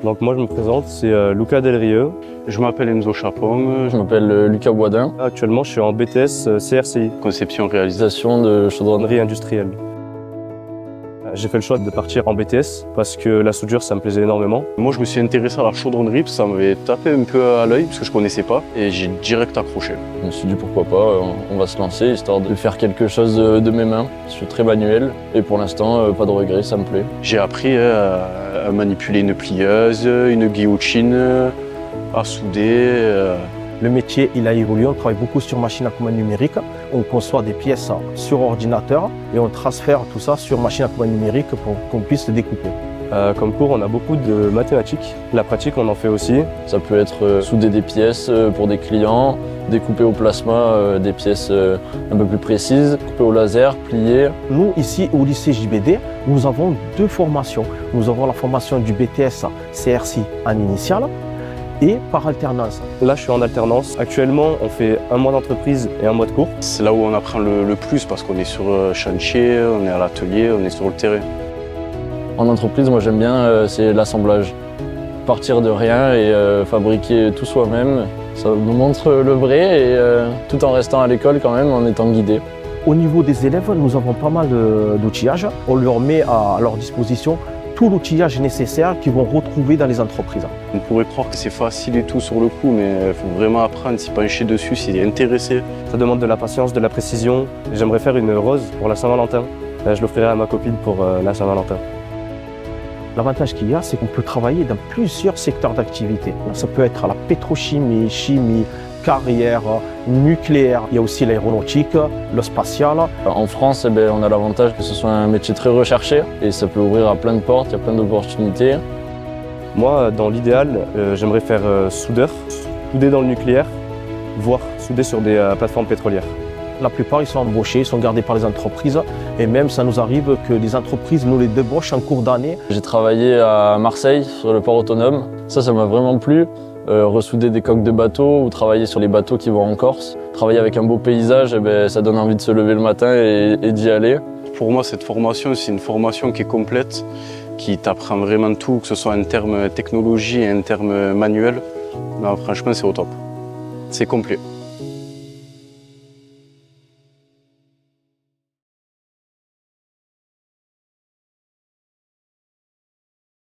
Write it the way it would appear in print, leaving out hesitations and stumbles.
Donc moi je me présente, c'est Lucas Delrieux. Je m'appelle Enzo Chapon. Je m'appelle Lucas Boisdin. Actuellement je suis en BTS CRCI, Conception réalisation. Réalisation de chaudronnerie. chaudronnerie industrielle. J'ai fait le choix de partir en BTS parce que la soudure ça me plaisait énormément. Moi je me suis intéressé à la chaudronnerie parce que ça m'avait tapé un peu à l'œil parce que je connaissais pas et j'ai direct accroché. Je me suis dit pourquoi pas, on va se lancer histoire de faire quelque chose de mes mains. Je suis très manuel et pour l'instant pas de regrets, ça me plaît. J'ai appris à manipuler une plieuse, une guillotine, à souder. Le métier, il a évolué, on travaille beaucoup sur machine à commande numérique. On conçoit des pièces sur ordinateur et on transfère tout ça sur machine à commande numérique pour qu'on puisse le découper. Comme cours on a beaucoup de mathématiques. La pratique on en fait aussi. Ça peut être souder des pièces pour des clients, découper au plasma des pièces un peu plus précises, couper au laser, plier. Nous, ici au lycée JBD, nous avons deux formations. Nous avons la formation du BTS CRCI en initiale et par alternance. Là je suis en alternance. Actuellement on fait un mois d'entreprise et un mois de cours. C'est là où on apprend le plus parce qu'on est sur chantier, on est à l'atelier, on est sur le terrain. En entreprise, moi j'aime bien, c'est l'assemblage. Partir de rien et fabriquer tout soi-même, ça nous montre le vrai et tout en restant à l'école quand même, en étant guidé. Au niveau des élèves, nous avons pas mal d'outillage. On leur met à leur disposition tout l'outillage nécessaire qu'ils vont retrouver dans les entreprises. On pourrait croire que c'est facile et tout sur le coup, mais il faut vraiment apprendre, s'y pencher dessus, s'y intéresser. Ça demande de la patience, de la précision. J'aimerais faire une rose pour la Saint-Valentin. Je l'offrirai à ma copine pour la Saint-Valentin. L'avantage qu'il y a, c'est qu'on peut travailler dans plusieurs secteurs d'activité. Ça peut être la pétrochimie, chimie, carrière, nucléaire. Il y a aussi l'aéronautique, le spatial. En France, on a l'avantage que ce soit un métier très recherché et ça peut ouvrir à plein de portes, il y a plein d'opportunités. Moi, dans l'idéal, j'aimerais faire soudeur, souder dans le nucléaire, voire souder sur des plateformes pétrolières. La plupart, ils sont embauchés, ils sont gardés par les entreprises. Et même, ça nous arrive que les entreprises nous les débauchent en cours d'année. J'ai travaillé à Marseille sur le port autonome. Ça m'a vraiment plu. Ressouder des coques de bateaux ou travailler sur les bateaux qui vont en Corse. Travailler avec un beau paysage, ça donne envie de se lever le matin et d'y aller. Pour moi, cette formation, c'est une formation qui est complète, qui t'apprend vraiment tout, que ce soit en termes technologie et en termes manuels. Non, franchement, c'est au top. C'est complet.